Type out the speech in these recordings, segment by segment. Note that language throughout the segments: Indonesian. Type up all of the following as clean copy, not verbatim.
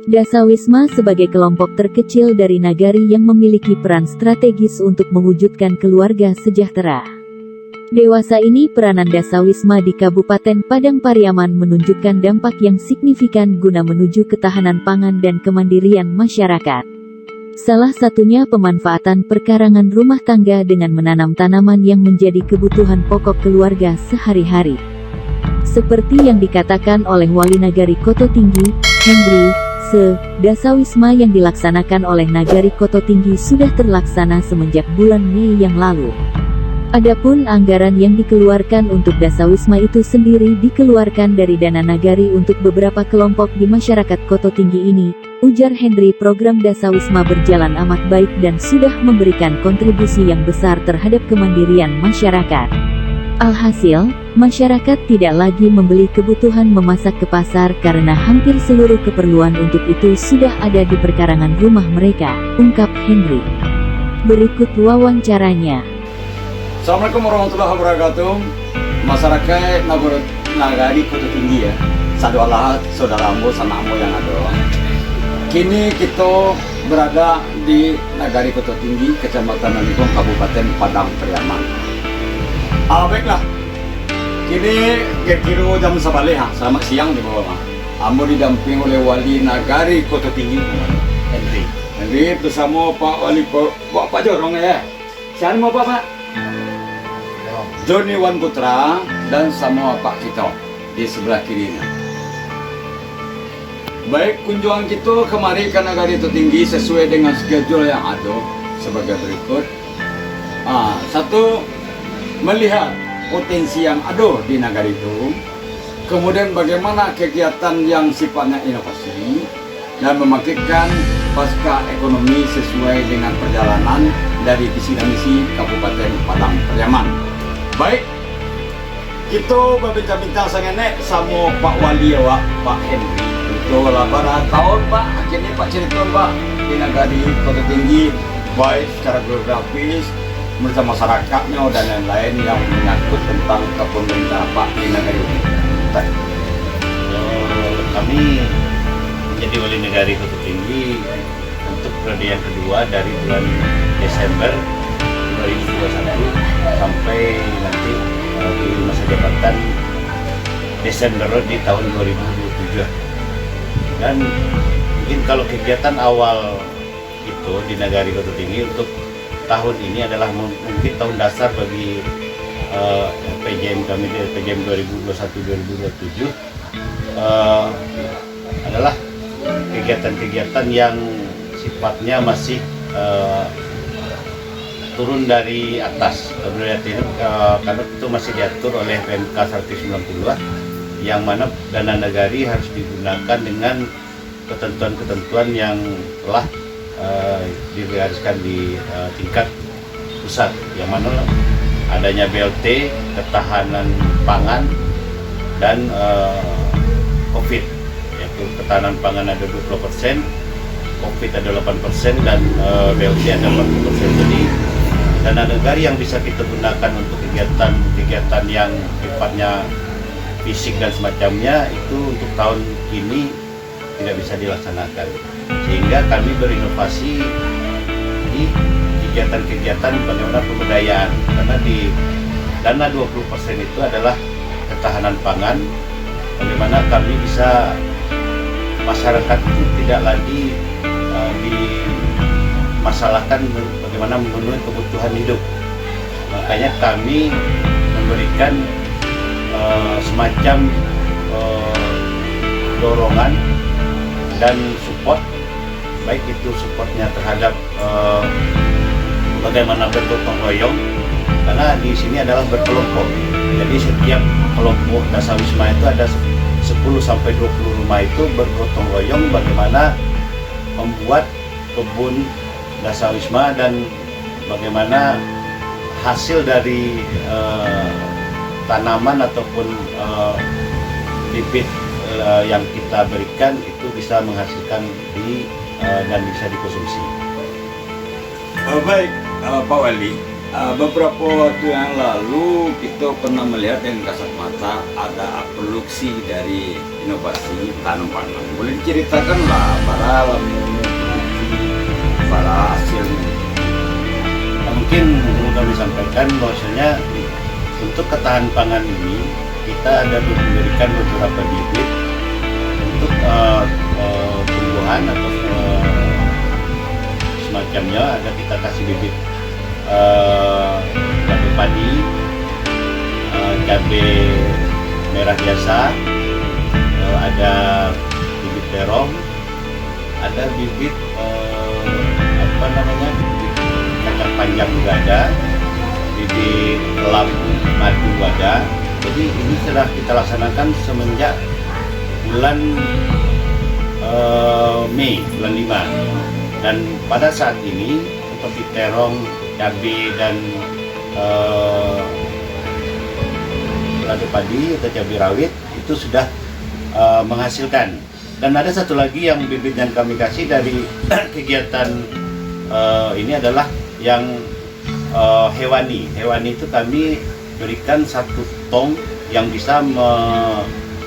Dasawisma sebagai kelompok terkecil dari nagari yang memiliki peran strategis untuk mewujudkan keluarga sejahtera. Dewasa ini peranan Dasawisma di Kabupaten Padang Pariaman menunjukkan dampak yang signifikan guna menuju ketahanan pangan dan kemandirian masyarakat. Salah satunya pemanfaatan perkarangan rumah tangga dengan menanam tanaman yang menjadi kebutuhan pokok keluarga sehari-hari. Seperti yang dikatakan oleh Wali Nagari Koto Tinggi, Hendri, Dasawisma yang dilaksanakan oleh Nagari Koto Tinggi sudah terlaksana semenjak bulan Mei yang lalu. Adapun anggaran yang dikeluarkan untuk Dasawisma itu sendiri dikeluarkan dari dana nagari untuk beberapa kelompok di masyarakat Koto Tinggi ini, ujar Hendri. Program Dasawisma berjalan amat baik dan sudah memberikan kontribusi yang besar terhadap kemandirian masyarakat. Alhasil, masyarakat tidak lagi membeli kebutuhan memasak ke pasar karena hampir seluruh keperluan untuk itu sudah ada di perkarangan rumah mereka, ungkap Hendri. Berikut wawancaranya. Assalamualaikum warahmatullahi wabarakatuh. Masyarakat Nagari Koto Tinggi ya. Sadualah saudaramu sanamu yang ada. Kini kita berada di Nagari Koto Tinggi, Kecamatan Nanggung, Kabupaten Padang Pariaman. Baiklah. Kini kira-kira jam 11 selamat siang di bawah. Ambo didamping oleh Wali Nagari Koto Tinggi, Hendri bersama Pak Wali Pak Jorong ya. Siapa mau Pak? Joni Wan Putra dan sama Pak Kito di sebelah kirinya. Baik, kunjungan kita kemari ke Nagari Koto Tinggi sesuai dengan schedule yang ada sebagai berikut. Satu, melihat potensi yang ada di nagari itu, kemudian bagaimana kegiatan yang sifatnya inovasi dan membangkitkan pasca ekonomi sesuai dengan perjalanan dari visi dan misi Kabupaten Padang Pariaman. Baik, kita berbincang-bincang sangat sama Pak Wali ya, Pak Hendri. Untuk pada tahun Pak, akhirnya Pak cerita Pak di Nagari Koto Tinggi, baik secara geografis, bersama masyarakatnya dan lain-lain yang menyangkut tentang kepemimpinan Pak di Nagari ini. Kami menjadi Wali Nagari Koto Tinggi untuk periode yang kedua dari bulan Desember 2021 sampai nanti di masa jabatan Desember di tahun 2027. Dan mungkin kalau kegiatan awal itu di Nagari Koto Tinggi untuk tahun ini adalah mungkin tahun dasar bagi PJM kami di PJM 2021-2027 adalah kegiatan-kegiatan yang sifatnya masih turun dari atas, karena itu masih diatur oleh PMK 190 yang mana dana nagari harus digunakan dengan ketentuan-ketentuan yang telah digariskan di tingkat pusat, yang mana adanya BLT, ketahanan pangan, dan COVID, yaitu ketahanan pangan ada 20%, COVID ada 8%, dan BLT ada 40%. Jadi dana negara yang bisa kita gunakan untuk kegiatan yang sifatnya fisik dan semacamnya itu untuk tahun ini tidak bisa dilaksanakan, sehingga kami berinovasi di kegiatan-kegiatan bagaimana pemberdayaan, karena di dana 20% itu adalah ketahanan pangan, bagaimana kami bisa masyarakat itu tidak lagi dimasalahkan bagaimana memenuhi kebutuhan hidup. Makanya kami memberikan semacam dorongan dan support, baik itu supportnya terhadap bagaimana bergotong royong, karena di sini adalah berkelompok. Jadi setiap kelompok Dasawisma itu ada 10-20 rumah itu bergotong royong bagaimana membuat kebun Dasawisma dan bagaimana hasil dari tanaman ataupun bibit yang kita berikan itu bisa menghasilkan dan bisa dikonsumsi. Baik, Pak Wali, Beberapa waktu yang lalu kita pernah melihat dengan kasat mata ada produksi dari inovasi tanam pangan. Boleh diceritakanlah para produksi, para hasilnya. Mungkin perlu kami sampaikan bahwasanya untuk ketahanan pangan ini kita ada memberikan beberapa bibit untuk tumbuhan atau semacamnya. Ada kita kasih bibit cabai padi, cabai merah biasa, ada bibit terong, ada bibit bibit kacang panjang juga ada, bibit kelam madu ada. Jadi ini sudah kita laksanakan semenjak bulan Mei, bulan 5. Dan pada saat ini seperti terong, cabai dan lado padi atau cabai rawit itu sudah menghasilkan. Dan ada satu lagi yang bibit yang kami kasih dari kegiatan ini adalah yang hewani. Hewani itu kami berikan 1 tong yang bisa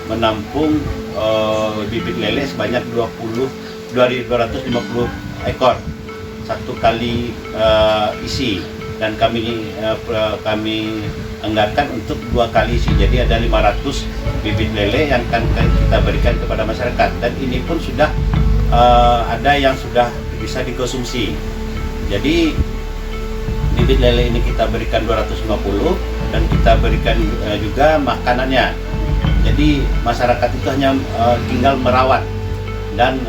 menampung bibit lele sebanyak 250 ekor satu kali isi, dan kami anggarkan untuk 2 kali isi. Jadi ada 500 bibit lele yang akan kita berikan kepada masyarakat, dan ini pun sudah ada yang sudah bisa dikonsumsi. Jadi bibit lele ini kita berikan 250 dan kita berikan juga makanannya. Jadi masyarakat itu hanya tinggal merawat dan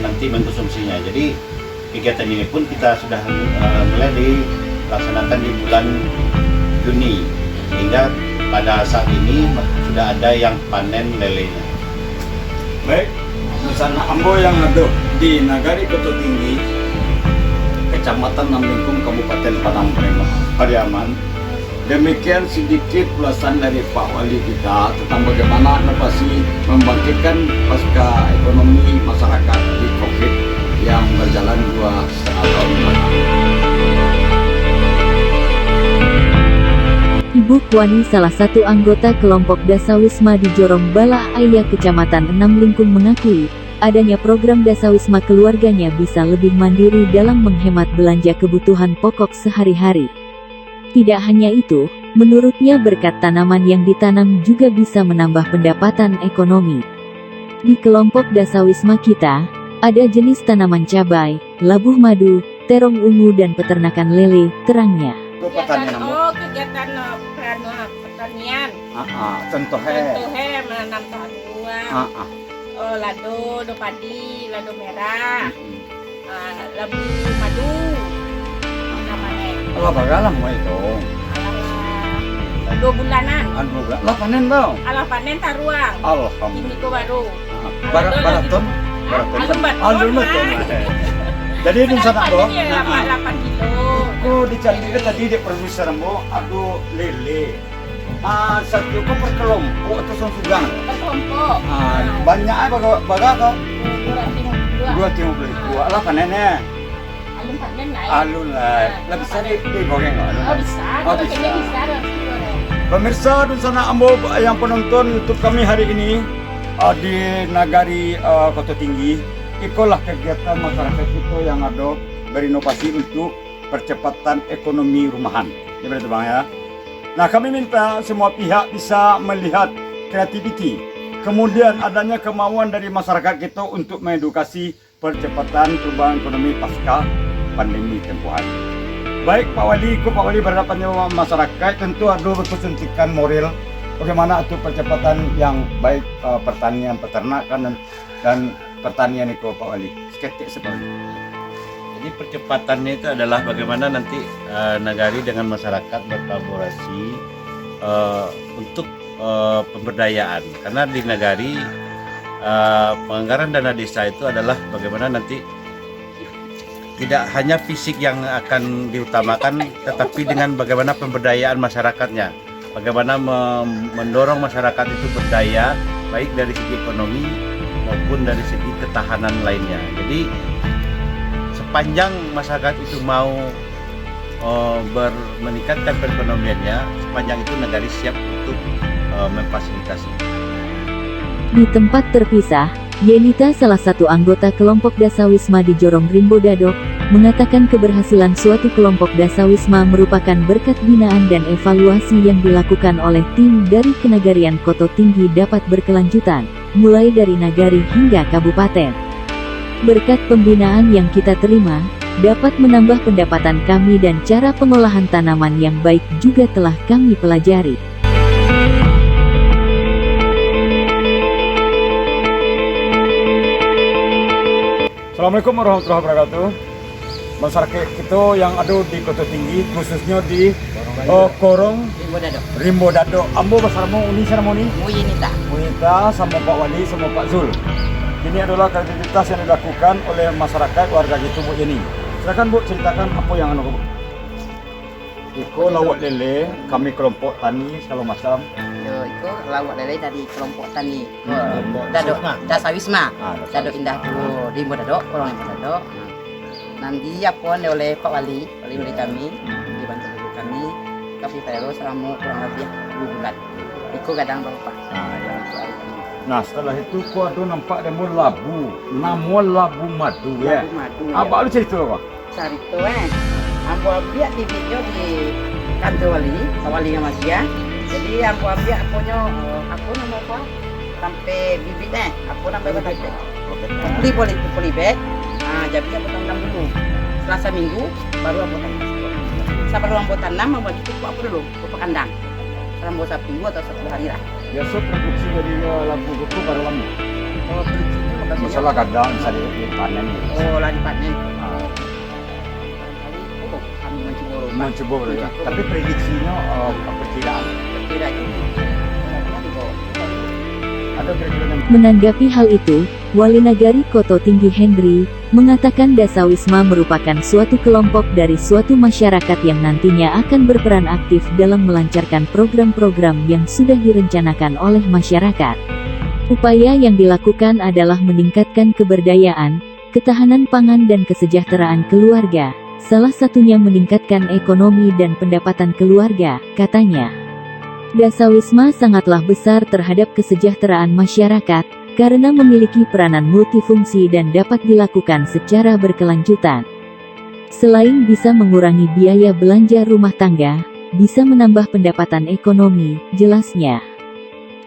nanti mengkonsumsinya. Jadi kegiatan ini pun kita sudah mulai dilaksanakan di bulan Juni, sehingga pada saat ini sudah ada yang panen lelenya. Baik, Nusana Ambo yang ada di Nagari Koto Tinggi, Kecamatan Namlingkung, Kabupaten Padang Pariaman. Demikian sedikit ulasan dari Pak Wali kita tentang bagaimana inovasi membangkitkan pasca ekonomi masyarakat di COVID yang berjalan 2,5 tahun belakang. Ibu Puani, salah satu anggota kelompok Dasawisma di Jorong Balah Ayah Kecamatan Namlingkung, mengakui adanya program Dasawisma keluarganya bisa lebih mandiri dalam menghemat belanja kebutuhan pokok sehari-hari. Tidak hanya itu, menurutnya berkat tanaman yang ditanam juga bisa menambah pendapatan ekonomi. Di kelompok Dasawisma kita, ada jenis tanaman cabai, labuh madu, terong ungu dan peternakan lele, terangnya. Kegiatan pertanian. Contohnya menanam taruhan, lado padi, lado merah, labu madu, namanya. Kalau bagaimana mau itu? 2 bulanan. 2 bulan. Lah panen tau? Alah panen taruang. Alhamdulillah. Ini ko baru. Baraton? Alun betul. Jadi di sana do. 8 kilo. Aku dicari tadi di produser mo, aduh lele. Satu ko per kelompok atau sungsugan. Kelompok. Banyak baga kau. 2 Lah panennya. Alun panen lah. Alun lah. Lah bisa digoreng nggak? Bisa. Kalau kayaknya bisa harus digoreng. Pemirsa di sana Ambo yang penonton YouTube kami hari ini di Nagari Koto Tinggi, itulah kegiatan masyarakat kita yang ada berinovasi untuk percepatan ekonomi rumahan. Ini berarti bang ya. Nah, kami minta semua pihak bisa melihat kreativiti, kemudian adanya kemauan dari masyarakat kita untuk mengedukasi percepatan perubahan ekonomi pasca pandemi tempoh hari. Baik Pak Wali berhadapan dengan masyarakat, tentu ada kesuntikan moral bagaimana itu percepatan yang baik pertanian, peternakan dan pertanian itu Pak Wali. Seketik seperti itu. Jadi percepatannya itu adalah bagaimana nanti Nagari dengan masyarakat berkolaborasi untuk pemberdayaan. Karena di Nagari penganggaran dana desa itu adalah bagaimana nanti tidak hanya fisik yang akan diutamakan, tetapi dengan bagaimana pemberdayaan masyarakatnya. Bagaimana mendorong masyarakat itu berdaya, baik dari segi ekonomi maupun dari segi ketahanan lainnya. Jadi sepanjang masyarakat itu mau meningkatkan perekonomiannya sepanjang itu Nagari siap untuk memfasilitasi. Di tempat terpisah, Yenita, salah satu anggota kelompok Dasawisma di Jorong Rimbo Dadok, mengatakan keberhasilan suatu kelompok Dasawisma merupakan berkat binaan dan evaluasi yang dilakukan oleh tim dari Kenagarian Koto Tinggi dapat berkelanjutan, mulai dari nagari hingga kabupaten. Berkat pembinaan yang kita terima, dapat menambah pendapatan kami dan cara pengolahan tanaman yang baik juga telah kami pelajari. Assalamualaikum warahmatullahi wabarakatuh. Masyarakat kita yang ada di Koto Tinggi, khususnya di Korong Rimbo Dadok. Ambo bersama ini seremoni Yenita sama Pak Wali sama Pak Zul. Ini adalah aktivitas yang dilakukan oleh masyarakat warga gitu Bu Yeni. Silakan Bu, ceritakan apa yang anu Bu. Iko lawak lele, kami kelompok tani segala macam. Itu lawak lele dari kelompok tani Dadok Dasawisma Dadok Indah dulu di Dadok, Korong Rimbo Dadok. Nanti apa oleh Pak Wali kami dibantu guru kami kasih terus selama kurang lebih 2 bulan. Iko kadang berapa? Nah setelah itu ku ada nampak demo labu, nama labu madu ya. Apa lu cerita apa? Cerita ambo ambil di video di kantor Wali, Pak Wali yang masih ya. Jadi ambo ambil aku nama apa? Sampai bibit aku sampai bibit. Beli bed. Jadi aku tanam dulu. Selasa Minggu baru aku tanam. Sampai aku tanam mau ditutup aku dulu, ke kandang. Selama 1 minggu atau 1 hari lah. Biasa produksi dari labu itu baru lama. Oh, produksi itu maksudnya. Masalah kadang bisa dipanen. Oh, lah dipanen. Kami mencoba ya. Tapi prediksinya perkiraan. Ada kira-kira. Menanggapi hal itu, Wali Nagari Koto Tinggi Henry mengatakan Dasawisma merupakan suatu kelompok dari suatu masyarakat yang nantinya akan berperan aktif dalam melancarkan program-program yang sudah direncanakan oleh masyarakat. Upaya yang dilakukan adalah meningkatkan keberdayaan, ketahanan pangan dan kesejahteraan keluarga, salah satunya meningkatkan ekonomi dan pendapatan keluarga, katanya. Dasawisma sangatlah besar terhadap kesejahteraan masyarakat, karena memiliki peranan multifungsi dan dapat dilakukan secara berkelanjutan. Selain bisa mengurangi biaya belanja rumah tangga, bisa menambah pendapatan ekonomi, jelasnya.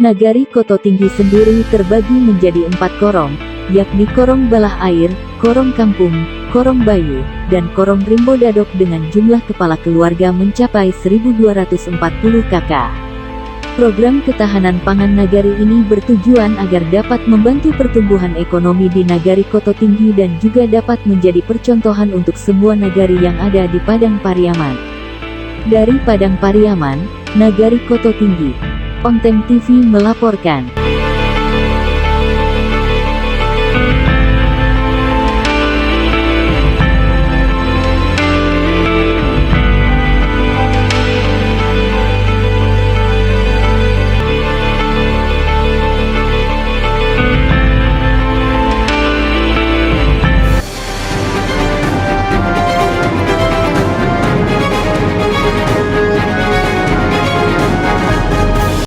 Nagari Koto Tinggi sendiri terbagi menjadi 4 korong, yakni Korong Balah Air, Korong Kampung, Korong Bayu, dan Korong Rimbo Dadok dengan jumlah kepala keluarga mencapai 1240 kakak. Program ketahanan pangan nagari ini bertujuan agar dapat membantu pertumbuhan ekonomi di Nagari Koto Tinggi dan juga dapat menjadi percontohan untuk semua nagari yang ada di Padang Pariaman. Dari Padang Pariaman, Nagari Koto Tinggi, Onteng TV melaporkan.